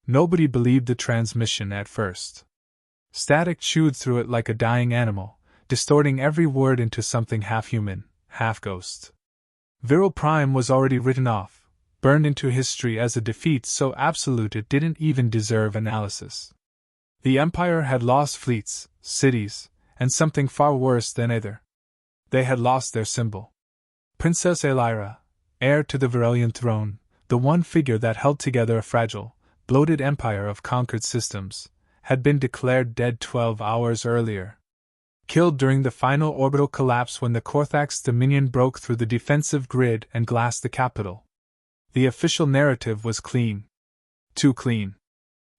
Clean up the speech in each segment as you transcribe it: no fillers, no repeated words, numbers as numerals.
Nobody believed the transmission at first. Static chewed through it like a dying animal, distorting every word into something half-human, half-ghost. Viral Prime was already written off, burned into history as a defeat so absolute it didn't even deserve analysis. The Empire had lost fleets, cities, and something far worse than either. They had lost their symbol. Princess Elira, heir to the Virelian throne, the one figure that held together a fragile, bloated empire of conquered systems, had been declared dead 12 hours earlier. Killed during the final orbital collapse when the Korthax Dominion broke through the defensive grid and glassed the capital. The official narrative was clean. Too clean.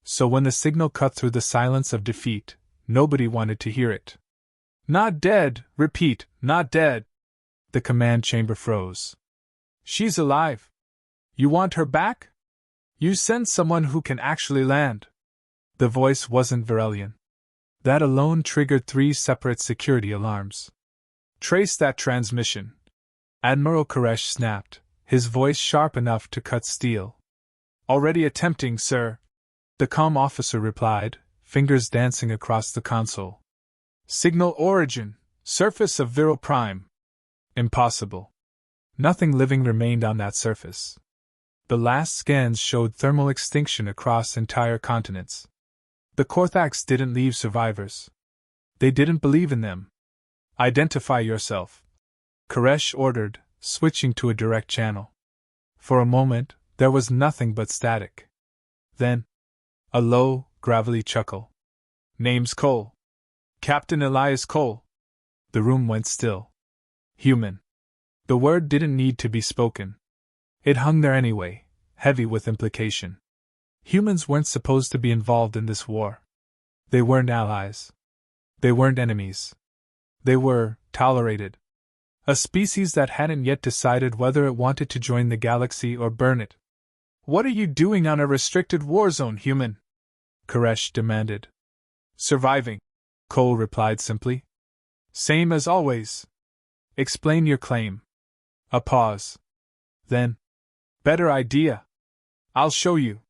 So when the signal cut through the silence of defeat, nobody wanted to hear it. Not dead, repeat, not dead. The command chamber froze. She's alive. You want her back? You send someone who can actually land. The voice wasn't Virelian. That alone triggered 3 separate security alarms. Trace that transmission. Admiral Koresh snapped, his voice sharp enough to cut steel. Already attempting, sir. The comm officer replied, fingers dancing across the console. Signal origin, surface of Viral Prime. Impossible. Nothing living remained on that surface. The last scans showed thermal extinction across entire continents. The Korthax didn't leave survivors. They didn't believe in them. Identify yourself, Koresh ordered, switching to a direct channel. For a moment, there was nothing but static. Then, a low, gravelly chuckle. Name's Cole. Captain Elias Cole. The room went still. Human. The word didn't need to be spoken. It hung there anyway, heavy with implication. Humans weren't supposed to be involved in this war. They weren't allies. They weren't enemies. They were tolerated. A species that hadn't yet decided whether it wanted to join the galaxy or burn it. What are you doing on a restricted war zone, human? Koresh demanded. Surviving, Cole replied simply. Same as always. Explain your claim. A pause. Then. Better idea. I'll show you.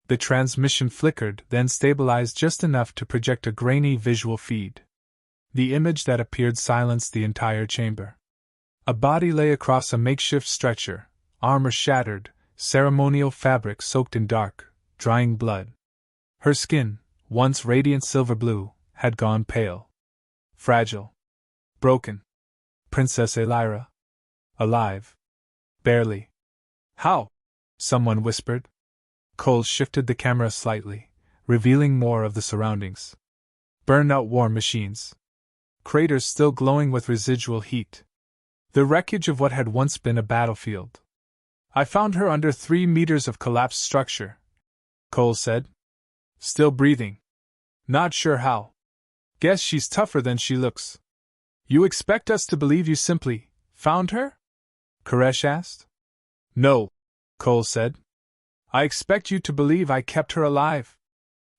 The transmission flickered, then stabilized just enough to project a grainy visual feed. The image that appeared silenced the entire chamber. A body lay across a makeshift stretcher, armor shattered, ceremonial fabric soaked in dark, drying blood. Her skin, once radiant silver blue, had gone pale. Fragile. Broken. Princess Elira. Alive. Barely. How? Someone whispered. Cole shifted the camera slightly, revealing more of the surroundings. Burned-out war machines. Craters still glowing with residual heat. The wreckage of what had once been a battlefield. I found her under 3 meters of collapsed structure, Cole said. Still breathing. Not sure how. Guess she's tougher than she looks. You expect us to believe you simply found her? Koresh asked. No, Cole said. I expect you to believe I kept her alive.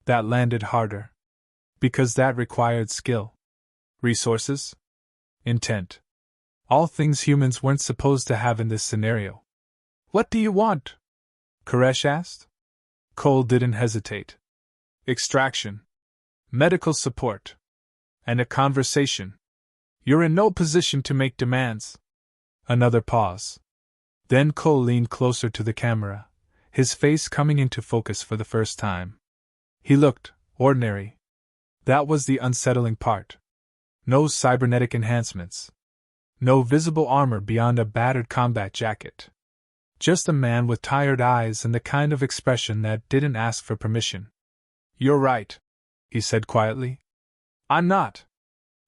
That landed harder. Because that required skill. Resources. Intent. All things humans weren't supposed to have in this scenario. What do you want? Koresh asked. Cole didn't hesitate. Extraction. Medical support. And a conversation. You're in no position to make demands. Another pause. Then Cole leaned closer to the camera, his face coming into focus for the first time. He looked ordinary. That was the unsettling part. No cybernetic enhancements. No visible armor beyond a battered combat jacket. Just a man with tired eyes and the kind of expression that didn't ask for permission. You're right, he said quietly. I'm not.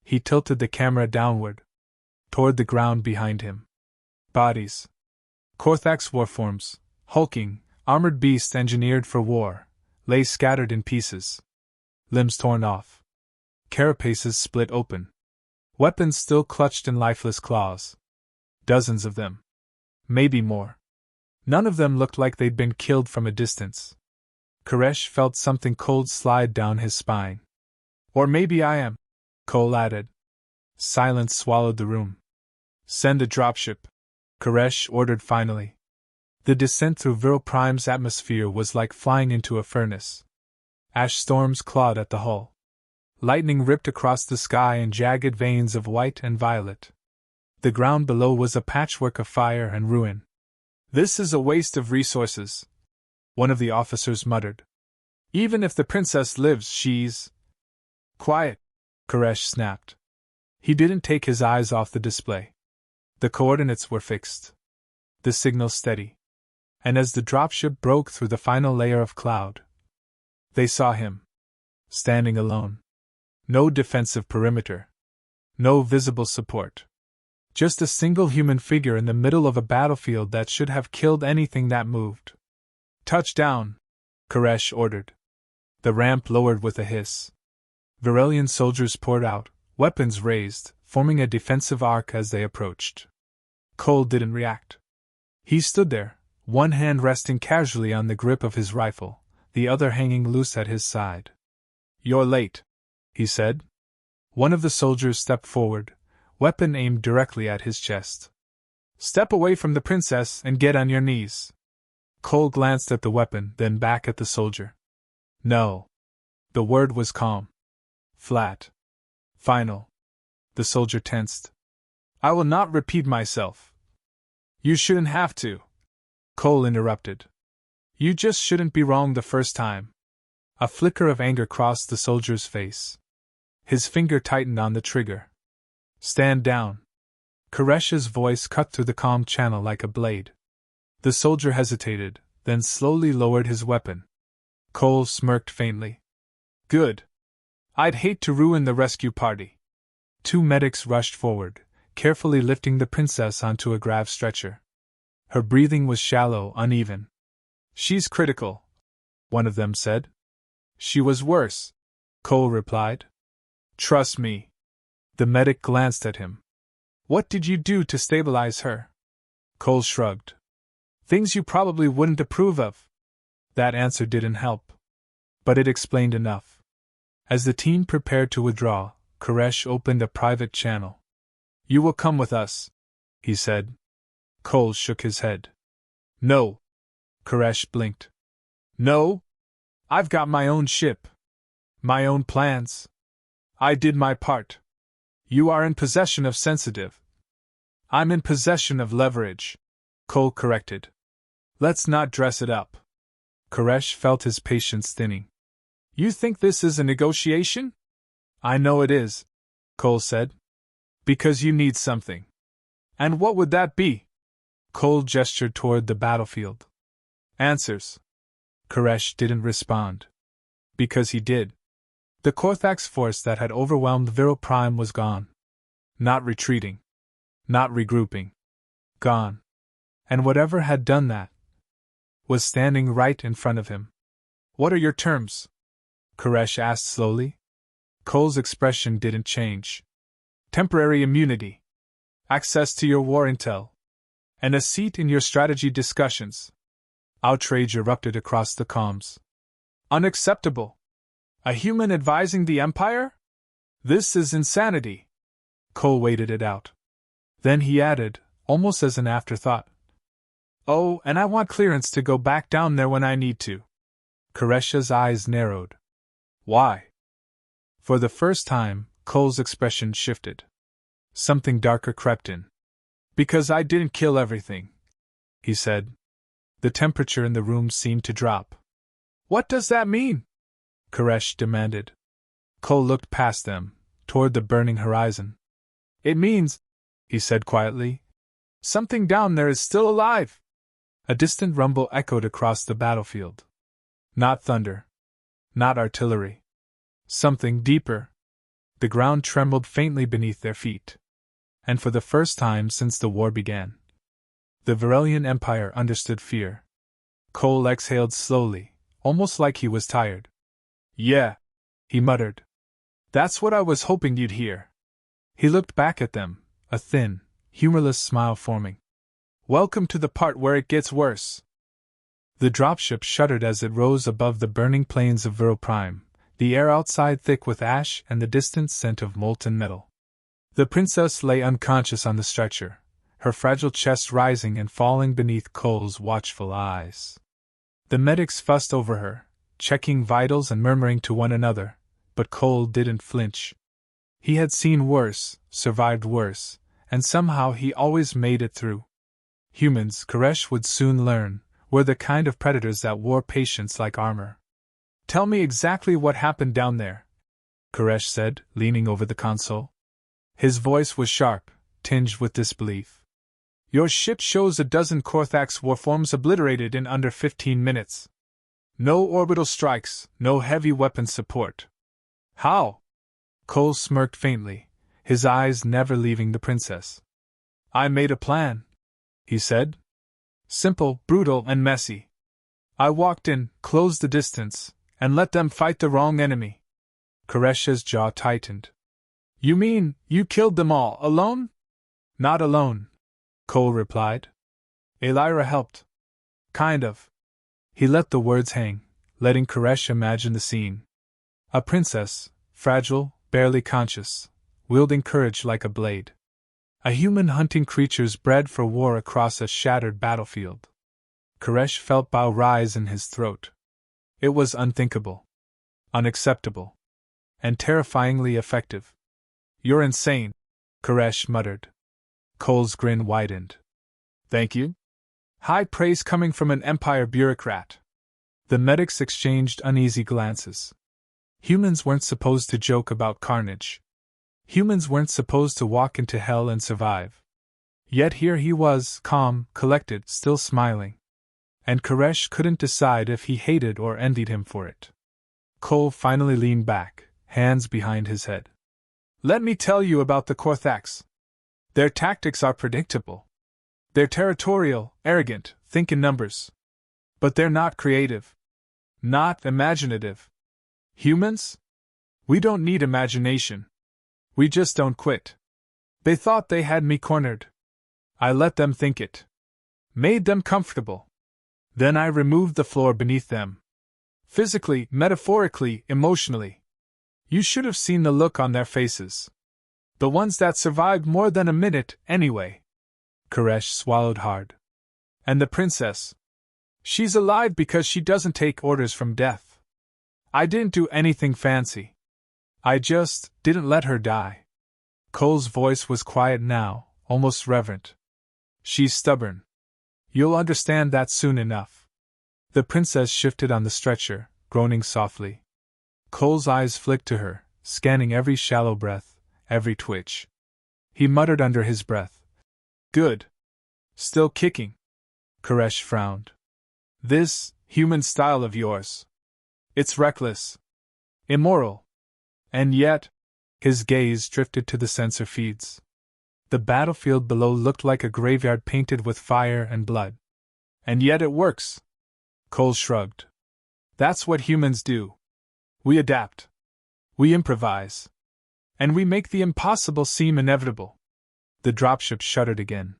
He tilted the camera downward, toward the ground behind him. Bodies. Korthax warforms, hulking, armored beasts engineered for war, lay scattered in pieces. Limbs torn off. Carapaces split open. Weapons still clutched in lifeless claws. Dozens of them. Maybe more. None of them looked like they'd been killed from a distance. Koresh felt something cold slide down his spine. Or maybe I am, Cole added. Silence swallowed the room. Send a dropship, Koresh ordered finally. The descent through Viral Prime's atmosphere was like flying into a furnace. Ash storms clawed at the hull. Lightning ripped across the sky in jagged veins of white and violet. The ground below was a patchwork of fire and ruin. "This is a waste of resources," one of the officers muttered. "Even if the princess lives, she's—" "Quiet," Koresh snapped. He didn't take his eyes off the display. The coordinates were fixed. The signal steady. And as the dropship broke through the final layer of cloud, they saw him. Standing alone. No defensive perimeter. No visible support. Just a single human figure in the middle of a battlefield that should have killed anything that moved. "Touchdown!" Koresh ordered. The ramp lowered with a hiss. Virelian soldiers poured out, weapons raised, forming a defensive arc as they approached. Cole didn't react. He stood there, one hand resting casually on the grip of his rifle, the other hanging loose at his side. "You're late," he said. One of the soldiers stepped forward, weapon aimed directly at his chest. "Step away from the princess and get on your knees." Cole glanced at the weapon, then back at the soldier. "No." The word was calm. Flat. Final. The soldier tensed. "I will not repeat myself." "You shouldn't have to," Cole interrupted. "You just shouldn't be wrong the first time." A flicker of anger crossed the soldier's face. His finger tightened on the trigger. "Stand down." Koresh's voice cut through the calm channel like a blade. The soldier hesitated, then slowly lowered his weapon. Cole smirked faintly. "Good. I'd hate to ruin the rescue party." Two medics rushed forward, carefully lifting the princess onto a grav stretcher. Her breathing was shallow, uneven. "She's critical," one of them said. "She was worse," Cole replied. "Trust me." The medic glanced at him. "What did you do to stabilize her?" Cole shrugged. "Things you probably wouldn't approve of." That answer didn't help. But it explained enough. As the team prepared to withdraw, Koresh opened a private channel. "You will come with us," he said. Cole shook his head. "No." Koresh blinked. "No? I've got my own ship. My own plans. I did my part. You are in possession of sensitive." "I'm in possession of leverage," Cole corrected. "Let's not dress it up." Koresh felt his patience thinning. "You think this is a negotiation?" "I know it is," Cole said. "Because you need something." "And what would that be?" Cole gestured toward the battlefield. "Answers." Koresh didn't respond. Because he did. The Korthax force that had overwhelmed Viral Prime was gone. Not retreating. Not regrouping. Gone. And whatever had done that was standing right in front of him. "What are your terms?" Koresh asked slowly. Cole's expression didn't change. "Temporary immunity. Access to your war intel. And a seat in your strategy discussions." Outrage erupted across the comms. "Unacceptable! A human advising the Empire? This is insanity." Cole waited it out. Then he added, almost as an afterthought, "Oh, and I want clearance to go back down there when I need to." Koresh's eyes narrowed. "Why?" For the first time, Cole's expression shifted. Something darker crept in. "Because I didn't kill everything," he said. The temperature in the room seemed to drop. "What does that mean?" Koresh demanded. Cole looked past them, toward the burning horizon. "It means," he said quietly, "something down there is still alive." A distant rumble echoed across the battlefield. Not thunder. Not artillery. Something deeper. The ground trembled faintly beneath their feet. And for the first time since the war began, the Virelian Empire understood fear. Cole exhaled slowly, almost like he was tired. "Yeah," he muttered. "That's what I was hoping you'd hear." He looked back at them, a thin, humorless smile forming. "Welcome to the part where it gets worse." The dropship shuddered as it rose above the burning plains of Viral Prime, the air outside thick with ash and the distant scent of molten metal. The princess lay unconscious on the stretcher, her fragile chest rising and falling beneath Cole's watchful eyes. The medics fussed over her, checking vitals and murmuring to one another, but Cole didn't flinch. He had seen worse, survived worse, and somehow he always made it through. Humans, Koresh would soon learn, were the kind of predators that wore patience like armor. "Tell me exactly what happened down there," Koresh said, leaning over the console. His voice was sharp, tinged with disbelief. "Your ship shows a dozen Korthax warforms obliterated in under 15 minutes. No orbital strikes, no heavy weapon support. How?" Cole smirked faintly, his eyes never leaving the princess. "I made a plan," he said. "Simple, brutal, and messy. I walked in, closed the distance, and let them fight the wrong enemy." Koresh's jaw tightened. "You mean, you killed them all, alone?" "Not alone," Cole replied. "Elira helped. Kind of." He let the words hang, letting Koresh imagine the scene. A princess, fragile, barely conscious, wielding courage like a blade. A human hunting creatures bred for war across a shattered battlefield. Koresh felt bow rise in his throat. It was unthinkable. Unacceptable. And terrifyingly effective. "You're insane," Koresh muttered. Cole's grin widened. "Thank you?" High praise coming from an Empire bureaucrat. The medics exchanged uneasy glances. Humans weren't supposed to joke about carnage. Humans weren't supposed to walk into hell and survive. Yet here he was, calm, collected, still smiling. And Koresh couldn't decide if he hated or envied him for it. Cole finally leaned back, hands behind his head. "Let me tell you about the Korthax. Their tactics are predictable. They're territorial, arrogant, think in numbers. But they're not creative. Not imaginative. Humans? We don't need imagination. We just don't quit. They thought they had me cornered. I let them think it. Made them comfortable. Then I removed the floor beneath them. Physically, metaphorically, emotionally. You should have seen the look on their faces. The ones that survived more than a minute, anyway." Koresh swallowed hard. "And the princess? She's alive because she doesn't take orders from death. I didn't do anything fancy. I just didn't let her die." Cole's voice was quiet now, almost reverent. "She's stubborn. You'll understand that soon enough." The princess shifted on the stretcher, groaning softly. Cole's eyes flicked to her, scanning every shallow breath, every twitch. He muttered under his breath. "Good. Still kicking." Koresh frowned. "This human style of yours. It's reckless. Immoral. And yet," his gaze drifted to the sensor feeds. The battlefield below looked like a graveyard painted with fire and blood. "And yet it works." Cole shrugged. "That's what humans do. We adapt. We improvise. And we make the impossible seem inevitable." The dropship shuddered again.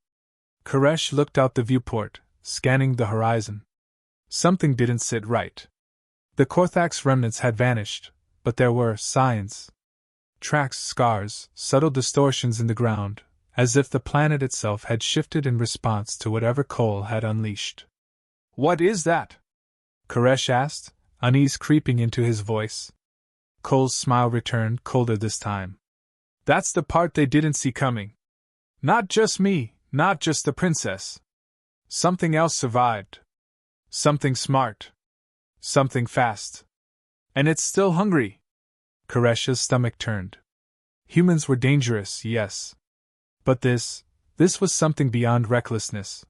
Koresh looked out the viewport, scanning the horizon. Something didn't sit right. The Korthax remnants had vanished, but there were signs. Tracks, scars, subtle distortions in the ground, as if the planet itself had shifted in response to whatever Cole had unleashed. "What is that?" Koresh asked, unease creeping into his voice. Cole's smile returned, colder this time. "That's the part they didn't see coming. Not just me, not just the princess. Something else survived. Something smart. Something fast. And it's still hungry." Koresh's stomach turned. Humans were dangerous, yes. But this was something beyond recklessness.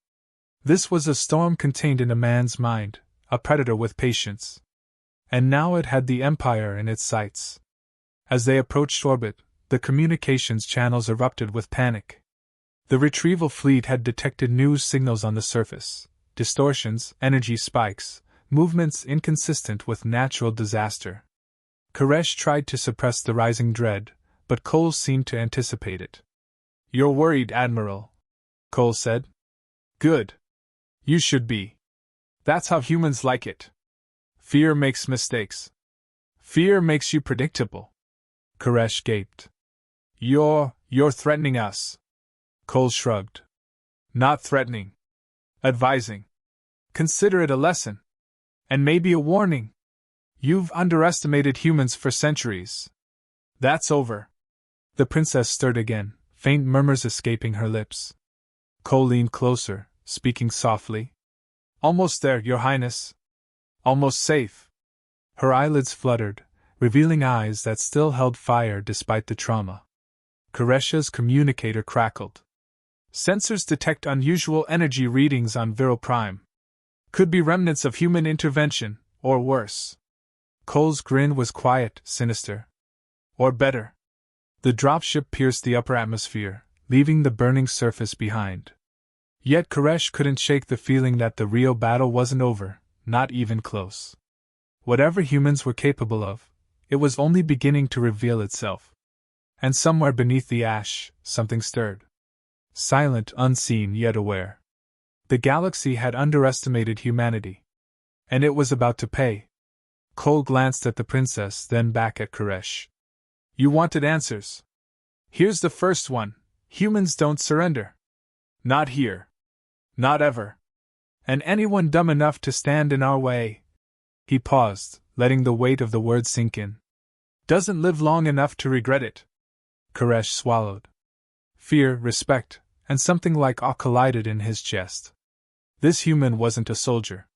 This was a storm contained in a man's mind, a predator with patience. And now it had the Empire in its sights. As they approached orbit, the communications channels erupted with panic. The retrieval fleet had detected news signals on the surface, distortions, energy spikes, movements inconsistent with natural disaster. Koresh tried to suppress the rising dread, but Cole seemed to anticipate it. "You're worried, Admiral," Cole said. "Good. You should be. That's how humans like it. Fear makes mistakes. Fear makes you predictable." Koresh gaped. You're threatening us." Cole shrugged. Not threatening. Advising. Consider it a lesson. And maybe a warning. You've underestimated humans for centuries. That's over. The princess stirred again, faint murmurs escaping her lips. Cole leaned closer, speaking softly. Almost there, Your Highness. Almost safe. Her eyelids fluttered, revealing eyes that still held fire despite the trauma. Koresha's communicator crackled. Sensors detect unusual energy readings on Viral Prime. Could be remnants of human intervention, or worse. Cole's grin was quiet, sinister. Or better. The dropship pierced the upper atmosphere, leaving the burning surface behind. Yet Koresh couldn't shake the feeling that the real battle wasn't over, not even close. Whatever humans were capable of, it was only beginning to reveal itself. And somewhere beneath the ash, something stirred. Silent, unseen, yet aware. The galaxy had underestimated humanity. And it was about to pay. Cole glanced at the princess, then back at Koresh. You wanted answers. Here's the first one. Humans don't surrender. Not here. Not ever. And anyone dumb enough to stand in our way. He paused, letting the weight of the words sink in. Doesn't live long enough to regret it. Koresh swallowed. Fear, respect, and something like awe collided in his chest. This human wasn't a soldier.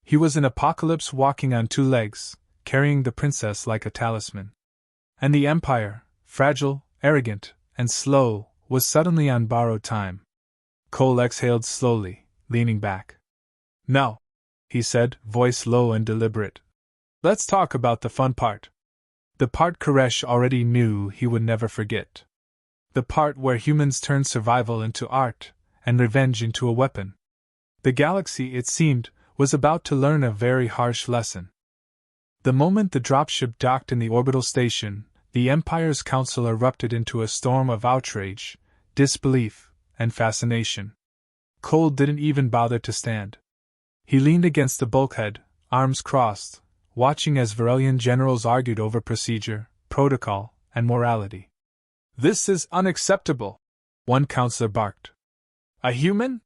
He was an apocalypse walking on two legs, carrying the princess like a talisman. And the Empire, fragile, arrogant, and slow, was suddenly on borrowed time. Cole exhaled slowly, leaning back. No, he said, voice low and deliberate. Let's talk about the fun part. The part Koresh already knew he would never forget. The part where humans turned survival into art, and revenge into a weapon. The galaxy, it seemed, was about to learn a very harsh lesson. The moment the dropship docked in the orbital station, the Empire's council erupted into a storm of outrage, disbelief, and fascination. Cole didn't even bother to stand. He leaned against the bulkhead, arms crossed, watching as Varelian generals argued over procedure, protocol, and morality. This is unacceptable, one counselor barked. A human?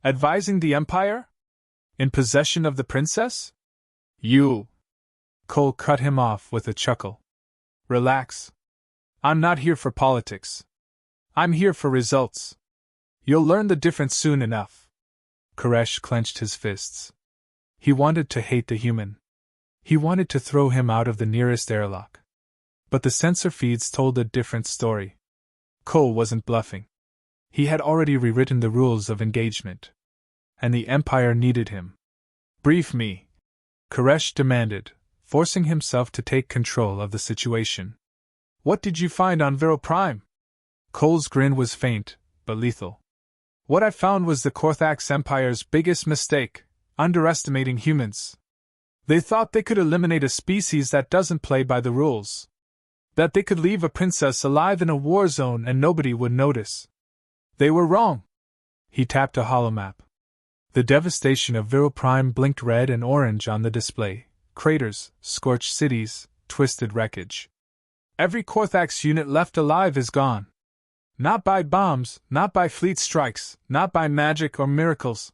Advising the Empire? In possession of the princess? You! Cole cut him off with a chuckle. Relax. I'm not here for politics. I'm here for results. You'll learn the difference soon enough. Koresh clenched his fists. He wanted to hate the human. He wanted to throw him out of the nearest airlock. But the sensor feeds told a different story. Cole wasn't bluffing. He had already rewritten the rules of engagement. And the Empire needed him. Brief me, Koresh demanded, forcing himself to take control of the situation. What did you find on Viral Prime? Cole's grin was faint, but lethal. What I found was the Korthax Empire's biggest mistake, underestimating humans. They thought they could eliminate a species that doesn't play by the rules. That they could leave a princess alive in a war zone and nobody would notice. They were wrong. He tapped a holomap. The devastation of Viral Prime blinked red and orange on the display. Craters, scorched cities, twisted wreckage. Every Korthax unit left alive is gone. Not by bombs, not by fleet strikes, not by magic or miracles.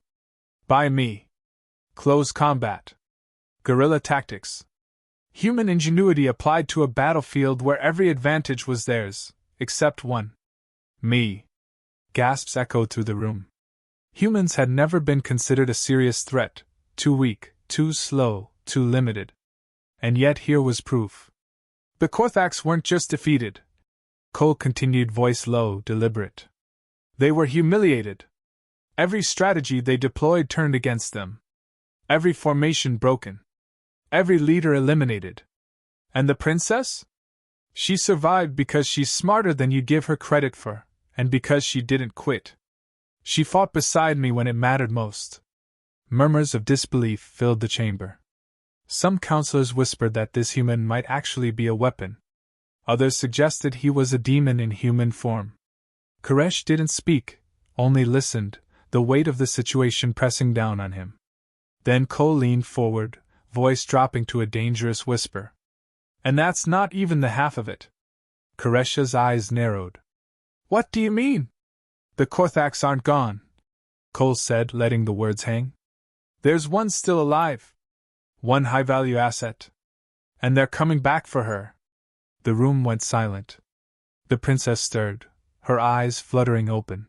By me. Close combat. Guerrilla tactics. Human ingenuity applied to a battlefield where every advantage was theirs, except one. Me. Gasps echoed through the room. Humans had never been considered a serious threat, too weak, too slow, too limited. And yet here was proof. The Korthax weren't just defeated. Cole continued, voice low, deliberate. They were humiliated. Every strategy they deployed turned against them. Every formation broken. Every leader eliminated. And the princess? She survived because she's smarter than you give her credit for, and because she didn't quit. She fought beside me when it mattered most. Murmurs of disbelief filled the chamber. Some counselors whispered that this human might actually be a weapon. Others suggested he was a demon in human form. Koresh didn't speak, only listened, the weight of the situation pressing down on him. Then Cole leaned forward, voice dropping to a dangerous whisper. And that's not even the half of it. Koresha's eyes narrowed. What do you mean? The Korthax aren't gone, Cole said, letting the words hang. There's one still alive. One high-value asset. And they're coming back for her. The room went silent. The princess stirred, her eyes fluttering open.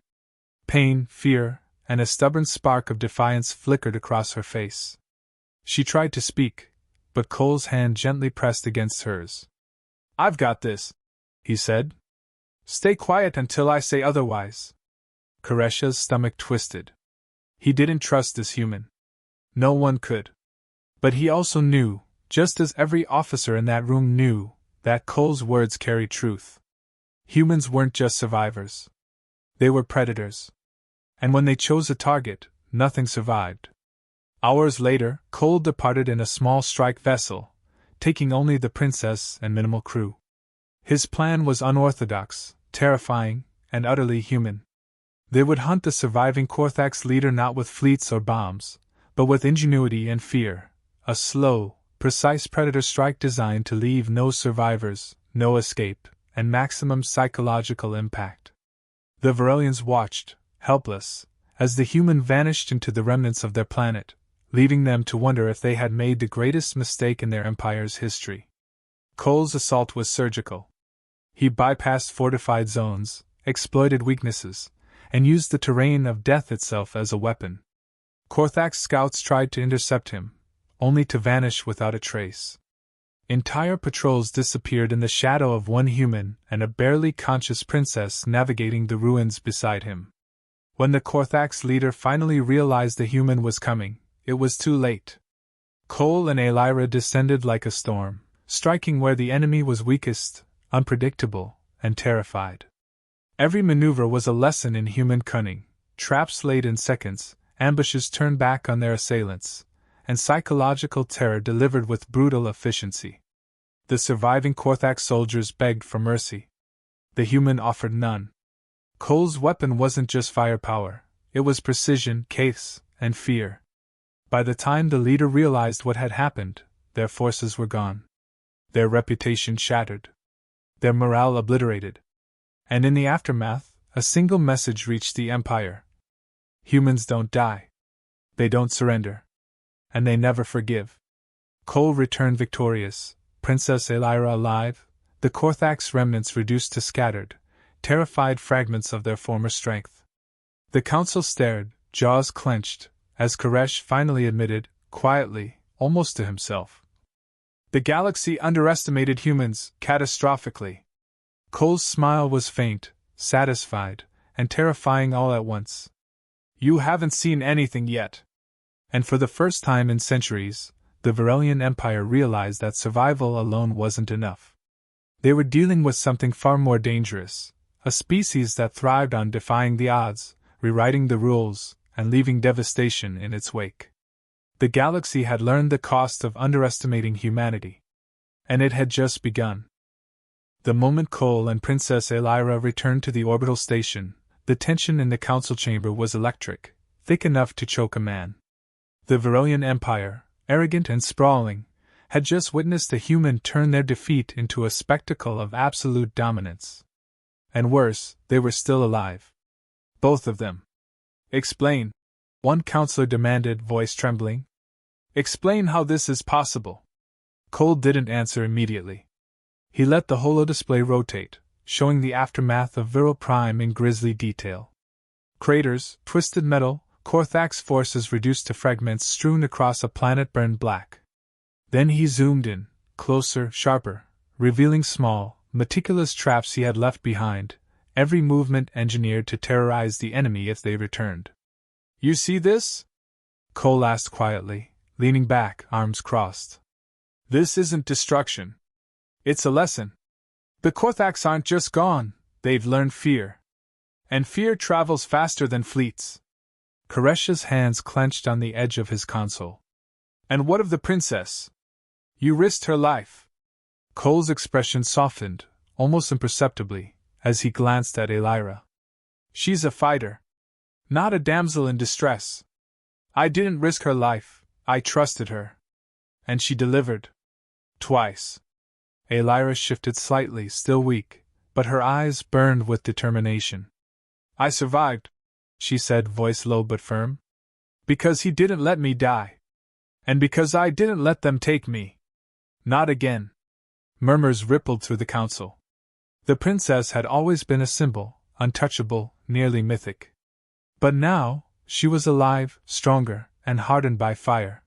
Pain, fear, and a stubborn spark of defiance flickered across her face. She tried to speak, but Cole's hand gently pressed against hers. I've got this, he said. Stay quiet until I say otherwise. Koresha's stomach twisted. He didn't trust this human. No one could. But he also knew, just as every officer in that room knew, that Cole's words carried truth. Humans weren't just survivors. They were predators. And when they chose a target, nothing survived. Hours later, Cole departed in a small strike vessel, taking only the princess and minimal crew. His plan was unorthodox, terrifying, and utterly human. They would hunt the surviving Korthax leader not with fleets or bombs, but with ingenuity and fear, a slow, precise predator strike designed to leave no survivors, no escape, and maximum psychological impact. The Varelians watched, helpless, as the human vanished into the remnants of their planet, leaving them to wonder if they had made the greatest mistake in their empire's history. Cole's assault was surgical. He bypassed fortified zones, exploited weaknesses, and used the terrain of death itself as a weapon. Korthax scouts tried to intercept him, only to vanish without a trace. Entire patrols disappeared in the shadow of one human and a barely conscious princess navigating the ruins beside him. When the Korthax leader finally realized the human was coming, it was too late. Cole and Elira descended like a storm, striking where the enemy was weakest, unpredictable, and terrified. Every maneuver was a lesson in human cunning, traps laid in seconds, ambushes turned back on their assailants, and psychological terror delivered with brutal efficiency. The surviving Korthax soldiers begged for mercy. The human offered none. Cole's weapon wasn't just firepower, it was precision, case, and fear. By the time the leader realized what had happened, their forces were gone. Their reputation shattered. Their morale obliterated. And in the aftermath, a single message reached the Empire. Humans don't die. They don't surrender. And they never forgive. Cole returned victorious, Princess Elira alive, the Korthax remnants reduced to scattered, terrified fragments of their former strength. The council stared, jaws clenched, as Koresh finally admitted, quietly, almost to himself. The galaxy underestimated humans, catastrophically. Cole's smile was faint, satisfied, and terrifying all at once. You haven't seen anything yet. And for the first time in centuries, the Varelian Empire realized that survival alone wasn't enough. They were dealing with something far more dangerous, a species that thrived on defying the odds, rewriting the rules, and leaving devastation in its wake. The galaxy had learned the cost of underestimating humanity. And it had just begun. The moment Cole and Princess Elira returned to the orbital station, the tension in the council chamber was electric, thick enough to choke a man. The Varelian Empire, arrogant and sprawling, had just witnessed a human turn their defeat into a spectacle of absolute dominance. And worse, they were still alive. Both of them. Explain, one counselor demanded, voice trembling. Explain how this is possible. Cole didn't answer immediately. He let the holodisplay rotate, showing the aftermath of Viral Prime in grisly detail. Craters, twisted metal, Korthax forces reduced to fragments strewn across a planet burned black. Then he zoomed in, closer, sharper, revealing small, meticulous traps he had left behind, every movement engineered to terrorize the enemy if they returned. You see this? Cole asked quietly, leaning back, arms crossed. This isn't destruction. It's a lesson. The Korthax aren't just gone, they've learned fear. And fear travels faster than fleets. Koresha's hands clenched on the edge of his console. And what of the princess? You risked her life. Cole's expression softened, almost imperceptibly, as he glanced at Elira. She's a fighter. Not a damsel in distress. I didn't risk her life, I trusted her. And she delivered. Twice. Elira shifted slightly, still weak, but her eyes burned with determination. I survived. she said, voice low but firm. Because he didn't let me die. And because I didn't let them take me. Not again. Murmurs rippled through the council. The princess had always been a symbol, untouchable, nearly mythic. But now, she was alive, stronger, and hardened by fire.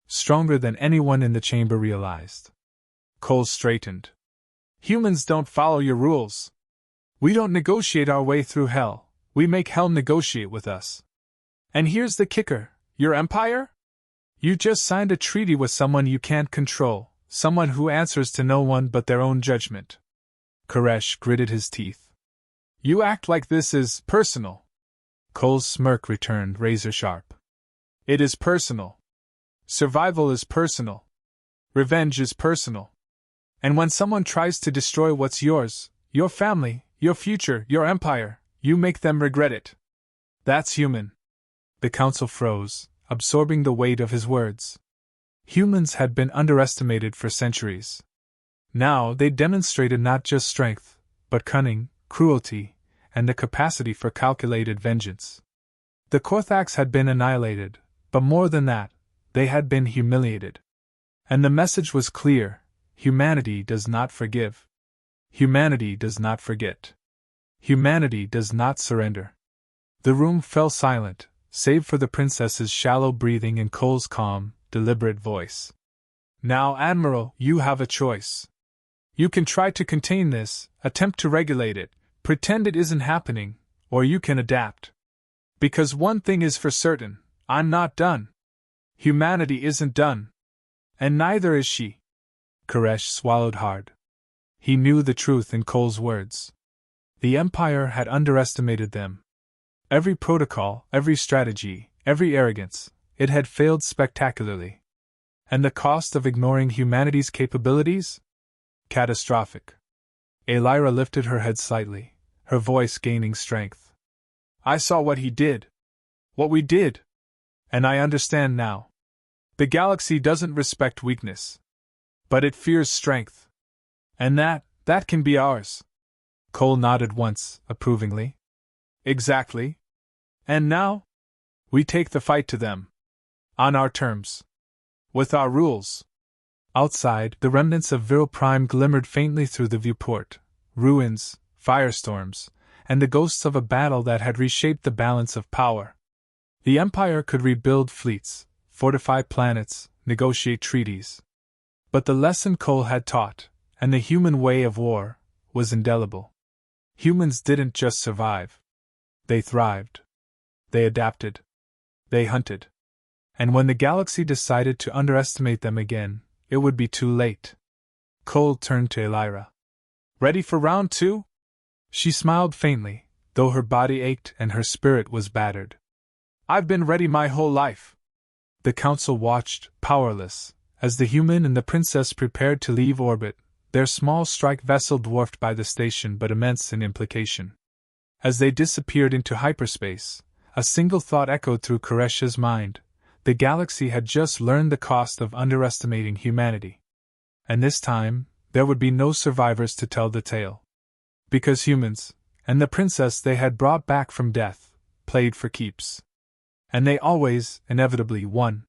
Stronger than anyone in the chamber realized. Cole straightened. Humans don't follow your rules. We don't negotiate our way through hell, we make hell negotiate with us. And here's the kicker, your empire? You just signed a treaty with someone you can't control, someone who answers to no one but their own judgment. Koresh gritted his teeth. You act like this is personal. Cole's smirk returned razor sharp. It is personal. Survival is personal. Revenge is personal. And when someone tries to destroy what's yours, your family, your future, your empire, you make them regret it. That's human. The council froze, absorbing the weight of his words. Humans had been underestimated for centuries. Now they demonstrated not just strength, but cunning, cruelty, and the capacity for calculated vengeance. The Korthax had been annihilated, but more than that, they had been humiliated. And the message was clear: humanity does not forgive. Humanity does not forget. Humanity does not surrender. The room fell silent, save for the princess's shallow breathing and Cole's calm, deliberate voice. Now, Admiral, you have a choice. You can try to contain this, attempt to regulate it, pretend it isn't happening, or you can adapt. Because one thing is for certain, I'm not done. Humanity isn't done. And neither is she. Koresh swallowed hard. He knew the truth in Cole's words. The Empire had underestimated them. Every protocol, every strategy, every arrogance, it had failed spectacularly. And the cost of ignoring humanity's capabilities? Catastrophic. Elira lifted her head slightly, her voice gaining strength. I saw what he did. What we did. And I understand now. The galaxy doesn't respect weakness. But it fears strength. And that can be ours. Cole nodded once, approvingly. Exactly. And now? We take the fight to them. On our terms. With our rules. Outside, the remnants of Viral Prime glimmered faintly through the viewport. Ruins, firestorms, and the ghosts of a battle that had reshaped the balance of power. The Empire could rebuild fleets, fortify planets, negotiate treaties. But the lesson Cole had taught, and the human way of war, was indelible. Humans didn't just survive. They thrived. They adapted. They hunted. And when the galaxy decided to underestimate them again, it would be too late. Cole turned to Elira. Ready for round 2? She smiled faintly, though her body ached and her spirit was battered. I've been ready my whole life. The council watched, powerless, as the human and the princess prepared to leave orbit, their small strike vessel dwarfed by the station but immense in implication. As they disappeared into hyperspace, a single thought echoed through Koresh's mind. The galaxy had just learned the cost of underestimating humanity. And this time, there would be no survivors to tell the tale. Because humans, and the princess they had brought back from death, played for keeps. And they always, inevitably, won.